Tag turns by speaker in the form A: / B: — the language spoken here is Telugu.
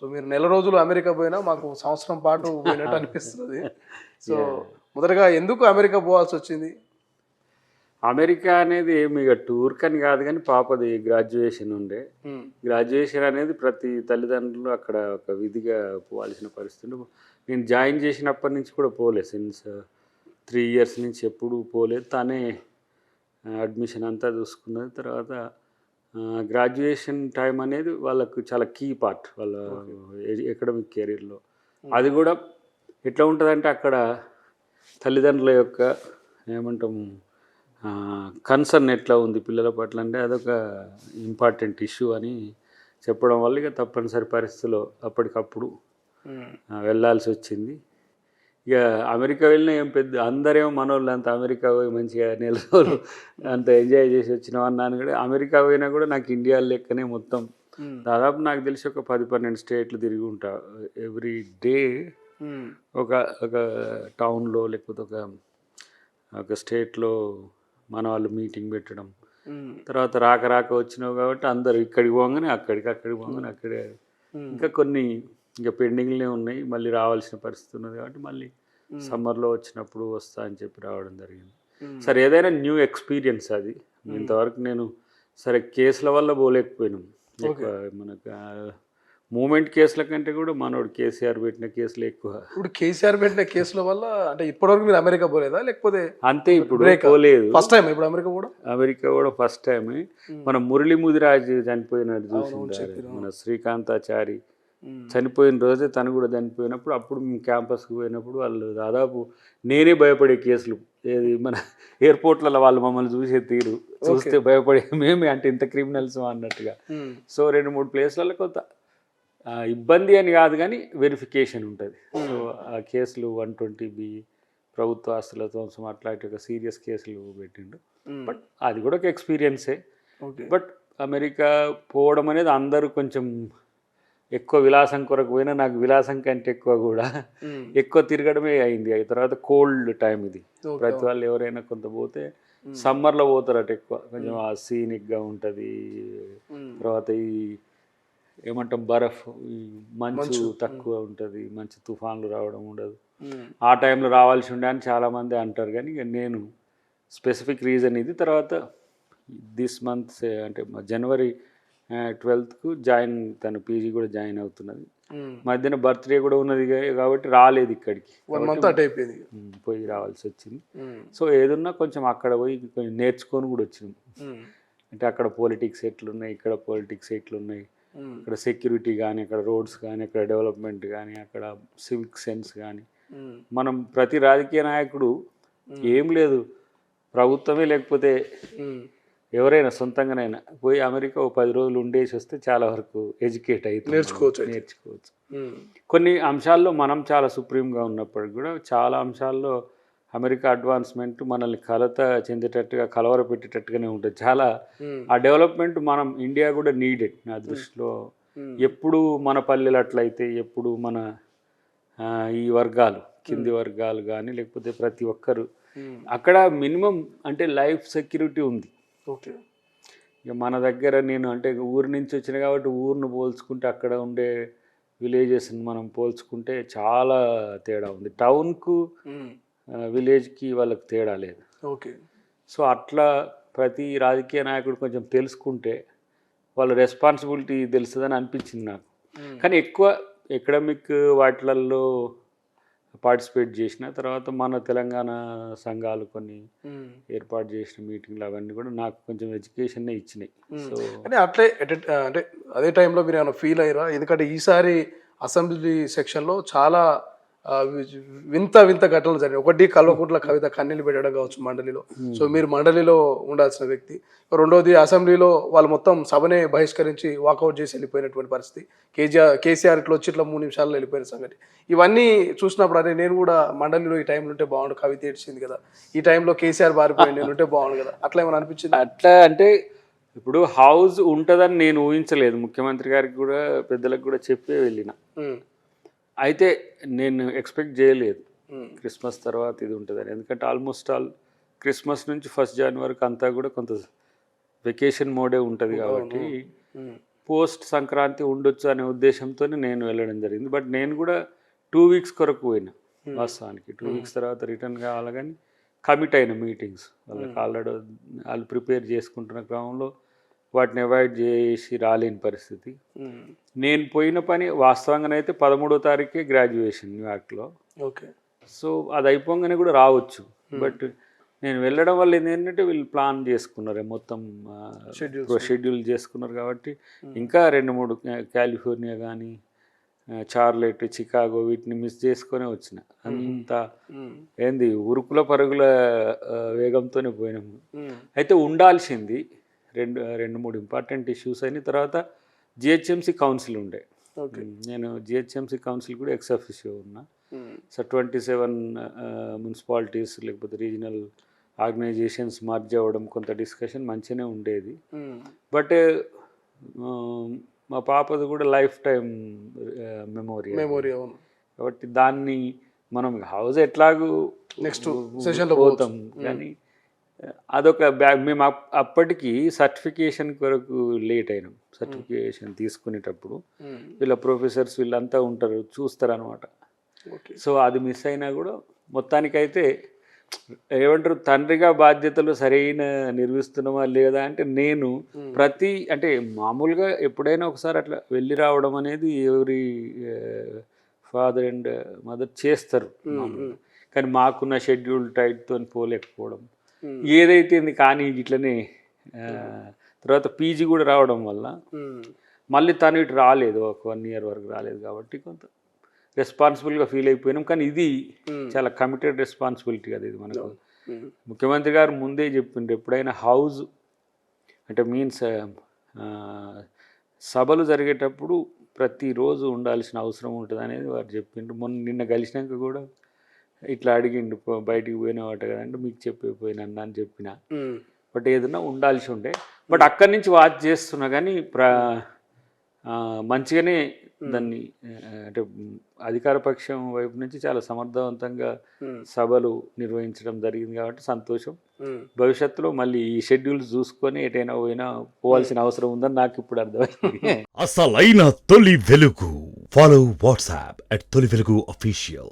A: సో మీరు నెల రోజులు అమెరికా పోయినా మాకు సంవత్సరం పాటు పోయినట్టు అనిపిస్తుంది. సో మొదటగా ఎందుకు అమెరికా పోవాల్సి వచ్చింది?
B: అమెరికా అనేది ఏమి ఇక టూర్ కని కాదు, కానీ పాపది గ్రాడ్యుయేషన్ ఉండే. గ్రాడ్యుయేషన్ అనేది ప్రతి తల్లిదండ్రులు అక్కడ ఒక విధిగా పోవాల్సిన పరిస్థితి. నేను జాయిన్ చేసినప్పటి నుంచి కూడా పోలేదు, సిన్స్ 3 years నుంచి ఎప్పుడూ పోలేదు. తనే అడ్మిషన్ అంతా చూసుకున్నది. తర్వాత గ్రాడ్యుయేషన్ టైం అనేది వాళ్ళకు చాలా కీ పార్ట్ వాళ్ళ ఎకడమిక్ కెరీర్లో. అది కూడా ఎట్లా ఉంటుందంటే అక్కడ తల్లిదండ్రుల యొక్క ఏమంటాము కన్సర్న్ ఎట్లా ఉంది పిల్లల పట్ల అంటే అదొక ఇంపార్టెంట్ ఇష్యూ అని చెప్పడం వల్ల ఇక తప్పనిసరి పరిస్థితుల్లో అప్పటికప్పుడు వెళ్ళాల్సి వచ్చింది. ఇక అమెరికా వెళ్ళినా ఏం పెద్ద అందరేమో మనోళ్ళు అంత అమెరికా పోయి మంచిగా నెల రోజులు అంత ఎంజాయ్ చేసి వచ్చినాం అన్నాను. కూడా అమెరికా పోయినా కూడా నాకు ఇండియా లెక్కనే మొత్తం దాదాపు నాకు తెలిసి ఒక 10-12 స్టేట్లు తిరిగి ఉంటా. ఎవ్రీ డే ఒక ఒక టౌన్లో లేకపోతే ఒక స్టేట్లో మన వాళ్ళు మీటింగ్ పెట్టడం. తర్వాత రాక వచ్చినావు కాబట్టి అందరు ఇక్కడికి పోగానే అక్కడికి పోగానే అక్కడే. ఇంకా కొన్ని ఇంకా పెండింగ్లే ఉన్నాయి, మళ్ళీ రావాల్సిన పరిస్థితి ఉన్నది కాబట్టి మళ్ళీ సమ్మర్లో వచ్చినప్పుడు వస్తా అని చెప్పి రావడం జరిగింది. సరే ఏదైనా న్యూ ఎక్స్పీరియన్స్ అది. ఇంతవరకు నేను సరే కేసుల వల్ల పోలేకపోయినాం. ఎక్కువ మనకు మూమెంట్ కేసుల కంటే కూడా మనోడు కేసీఆర్ పెట్టిన కేసులు ఎక్కువ.
A: ఇప్పుడు కేసీఆర్ పెట్టిన కేసుల వల్ల అంటే ఇప్పటివరకు మీరు అమెరికా పోలేదా లేకపోతే?
B: అంతే, ఇప్పుడు పోలేదు.
A: ఫస్ట్ టైం ఇప్పుడు అమెరికా కూడా
B: ఫస్ట్ టైమే. మన మురళీ ముదిరాజ్ చనిపోయినట్టు చూసింటారు, మన శ్రీకాంతాచారి చనిపోయిన రోజే తను కూడా చనిపోయినప్పుడు అప్పుడు మేము క్యాంపస్కి పోయినప్పుడు వాళ్ళు దాదాపు నేనే భయపడే కేసులు. ఏది మన ఎయిర్పోర్ట్లలో వాళ్ళు మమ్మల్ని చూసే తీరు చూస్తే భయపడే మేమే అంటే ఇంత క్రిమినల్స్ అన్నట్టుగా. సో 2-3 ప్లేస్లలో కొంత ఇబ్బంది అని కాదు కానీ వెరిఫికేషన్ ఉంటుంది. సో ఆ కేసులు 120B ప్రభుత్వ ఆస్తుల ధ్వంసం అట్లాంటి ఒక సీరియస్ కేసులు పెట్టిండు. బట్ అది కూడా ఒక ఎక్స్పీరియన్సే. బట్ అమెరికా పోవడం అనేది అందరూ కొంచెం ఎక్కువ విలాసం కొరకు పోయినా నాకు విలాసం కంటే ఎక్కువ కూడా ఎక్కువ తిరగడమే అయింది. తర్వాత కోల్డ్ టైం ఇది. ప్రతి వాళ్ళు ఎవరైనా కొంత పోతే సమ్మర్లో పోతారట ఎక్కువ, కొంచెం ఆ సీనిక్గా ఉంటుంది. తర్వాత ఈ ఏమంటాం బరఫ్ ఈ మంచు తక్కువ ఉంటుంది, మంచి తుఫాన్లు రావడం ఉండదు. ఆ టైంలో రావాల్సి ఉండే అని చాలామంది అంటారు. కానీ ఇక నేను స్పెసిఫిక్ రీజన్ ఇది. తర్వాత దిస్ మంత్ అంటే January 12th జాయిన్, తను పీజీ కూడా జాయిన్ అవుతున్నది. మధ్యన బర్త్డే కూడా ఉన్నది కాబట్టి రాలేదు ఇక్కడికి, పోయి రావాల్సి వచ్చింది. సో ఏదున్నా కొంచెం అక్కడ పోయి కొంచెం నేర్చుకొని కూడా వచ్చినాం. అంటే అక్కడ పాలిటిక్స్ ఎట్లున్నాయి, ఇక్కడ పాలిటిక్స్ ఎట్లున్నాయి, అక్కడ సెక్యూరిటీ కానీ, అక్కడ రోడ్స్ కానీ, అక్కడ డెవలప్మెంట్ కానీ, అక్కడ సివిక్ సెన్స్ కానీ. మనం ప్రతి రాజకీయ నాయకుడు ఏం లేదు, ప్రభుత్వమే లేకపోతే ఎవరైనా సొంతంగానైనా పోయి అమెరికా 10 రోజులు ఉండేసి వస్తే చాలా వరకు ఎడ్యుకేట్ అయితే నేర్చుకోవచ్చు. కొన్ని అంశాల్లో మనం చాలా సుప్రీంగా ఉన్నప్పటికీ కూడా చాలా అంశాల్లో అమెరికా అడ్వాన్స్మెంట్ మనల్ని చెందేటట్టుగా కలవరపెట్టేటట్టుగానే ఉంటుంది. చాలా ఆ డెవలప్మెంట్ మనం ఇండియా కూడా నీడెడ్ నా దృష్టిలో. ఎప్పుడు మన పల్లెలు అట్లయితే, ఎప్పుడు మన ఈ వర్గాలు కింది వర్గాలు కానీ లేకపోతే ప్రతి ఒక్కరు అక్కడ మినిమం అంటే లైఫ్ సెక్యూరిటీ ఉంది. ఇక మన దగ్గర నేను అంటే ఊరి నుంచి వచ్చిన కాబట్టి ఊరిని పోల్చుకుంటే అక్కడ ఉండే విలేజెస్ని మనం పోల్చుకుంటే చాలా తేడా ఉంది. టౌన్కు విలేజ్కి వాళ్ళకి తేడా లేదు. సో అట్లా ప్రతి రాజకీయ నాయకుడు కొంచెం తెలుసుకుంటే వాళ్ళ రెస్పాన్సిబిలిటీ తెలుస్తుందని అనిపించింది నాకు. కానీ ఎక్కువ ఎకడమిక్ వాటిలలో పార్టిసిపేట్ చేసిన తర్వాత మన తెలంగాణ సంఘాలు కొన్ని ఏర్పాటు చేసిన మీటింగ్లు అవన్నీ కూడా నాకు కొంచెం ఎడ్యుకేషన్ ఇచ్చినాయి. సో
A: అంటే అట్లే అంటే అదే టైంలో మీరు ఏమైనా ఫీల్ అయ్యారా? ఎందుకంటే ఈసారి అసెంబ్లీ సెక్షన్లో చాలా వింత ఘటనలు జరిగాయి. ఒకటి కల్వకుంట్ల కవిత కన్నీళ్ళు పెట్టడం కావచ్చు మండలిలో. సో మీరు మండలిలో ఉండాల్సిన వ్యక్తి. రెండోది అసెంబ్లీలో వాళ్ళు మొత్తం సభనే బహిష్కరించి వాకౌట్ చేసి వెళ్ళిపోయినటువంటి పరిస్థితి. కేసీఆర్ ఇట్లా వచ్చి ఇట్లా 3 నిమిషాల్లో వెళ్ళిపోయిన సంగతి. ఇవన్నీ చూసినప్పుడు అదే నేను కూడా మండలిలో ఈ టైంలో ఉంటే బాగుండు, కవిత ఏడ్చింది కదా, ఈ టైంలో కేసీఆర్ బారిపోయింది, నేను ఉంటే బాగుండు కదా, అట్లా ఏమైనా అనిపించింది?
B: అట్లా అంటే ఇప్పుడు హౌస్ ఉంటుందని నేను ఊహించలేదు. ముఖ్యమంత్రి గారికి కూడా పెద్దలకు కూడా చెప్పే వెళ్ళిన. అయితే నేను ఎక్స్పెక్ట్ చేయలేదు క్రిస్మస్ తర్వాత ఇది ఉంటుందని. ఎందుకంటే ఆల్మోస్ట్ ఆల్ క్రిస్మస్ నుంచి 1st January అంతా కూడా కొంత వెకేషన్ మోడే ఉంటుంది కాబట్టి పోస్ట్ సంక్రాంతి ఉండొచ్చు అనే ఉద్దేశంతో నేను వెళ్ళడం జరిగింది. బట్ నేను కూడా 2 వీక్స్ కొరకు పోయినా వాస్తవానికి. 2 వీక్స్ తర్వాత రిటర్న్ కావాలి కానీ కమిట్ అయిన మీటింగ్స్ వాళ్ళకి ఆల్రెడీ వాళ్ళు ప్రిపేర్ చేసుకుంటున్న క్రమంలో వాటిని అవాయిడ్ చేసి రాలేని పరిస్థితి. నేను పోయిన పని వాస్తవంగానైతే 13వ తారీఖే గ్రాడ్యుయేషన్ న్యూయార్క్లో.
A: ఓకే.
B: సో అది అయిపోగానే కూడా రావచ్చు. బట్ నేను వెళ్ళడం వల్ల ఏంటంటే వీళ్ళు ప్లాన్ చేసుకున్నారు మొత్తం షెడ్యూల్ చేసుకున్నారు కాబట్టి ఇంకా 2-3 కాలిఫోర్నియా కానీ చార్లెట్, చికాగో వీటిని మిస్ చేసుకొని వచ్చిన. అంత ఏంది ఉరుకుల పరుగుల వేగంతోనే పోయినాము. అయితే ఉండాల్సింది 2-3 ఇంపార్టెంట్ ఇష్యూస్ అయిన తర్వాత జిహెచ్ఎంసీ కౌన్సిల్ ఉండే. నేను జిహెచ్ఎంసీ కౌన్సిల్ కూడా ఎక్స్ అఫిషియో ఉన్నా. సో 27 మున్సిపాలిటీస్ లేకపోతే రీజనల్ ఆర్గనైజేషన్స్ మర్జ్ అవ్వడం కొంత డిస్కషన్ మంచిగానే ఉండేది. బట్ మా పాపది కూడా లైఫ్ టైం మెమోరీ కాబట్టి దాన్ని మనం హౌస్ ఎట్లాగూ
A: నెక్స్ట్ సెషన్లో
B: పోతాం కానీ అదొక మేము అప్పటికి సర్టిఫికేషన్ కొరకు లేట్ అయినాం. సర్టిఫికేషన్ తీసుకునేటప్పుడు వీళ్ళ ప్రొఫెసర్స్ వీళ్ళంతా ఉంటారు, చూస్తారు అనమాట. సో అది మిస్ అయినా కూడా మొత్తానికైతే ఏమంటారు తండ్రిగా బాధ్యతలు సరైన నిర్వహిస్తున్నామా లేదా అంటే నేను అంటే మామూలుగా ఎప్పుడైనా ఒకసారి అట్లా వెళ్ళి రావడం అనేది ఎవరి ఫాదర్ అండ్ మదర్ చేస్తారు మామూలుగా. కానీ మాకున్న షెడ్యూల్ టైట్తో పోలేకపోవడం ఏదైతే కానీ ఇట్లనే తర్వాత పీజీ కూడా రావడం వల్ల మళ్ళీ తను ఇటు రాలేదు, ఒక 1 year వరకు రాలేదు కాబట్టి కొంత రెస్పాన్సిబుల్గా ఫీల్ అయిపోయినాం. కానీ ఇది చాలా కమిటెడ్ రెస్పాన్సిబిలిటీ కదా ఇది మనకు. ముఖ్యమంత్రి గారు ముందే చెప్పిండ్రు ఎప్పుడైనా హౌస్ అంటే మీన్స్ సభలు జరిగేటప్పుడు ప్రతిరోజు ఉండాల్సిన అవసరం ఉంటుంది అనేది వారు చెప్పిండ్రు. నిన్న కలిసినాక కూడా ఇట్లా అడిగిండు బయటికి పోయినవాట కదంటే మీకు చెప్పిపోయినా అని చెప్పిన. బట్ ఏదన్నా ఉండాల్సి ఉండే. బట్ అక్కడి నుంచి వాచ్ చేస్తున్నా కానీ మంచిగానే దాన్ని అంటే అధికార పక్షం వైపు నుంచి చాలా సమర్థవంతంగా సభలు నిర్వహించడం జరిగింది కాబట్టి సంతోషం. భవిష్యత్తులో మళ్ళీ ఈ షెడ్యూల్స్ చూసుకొని ఎటైనా పోవాల్సిన అవసరం ఉందని నాకు ఇప్పుడు అర్థమైంది.
C: అసలైన తొలి వెలుగు. ఫాలో వాట్సాప్ @తొలి వెలుగు official.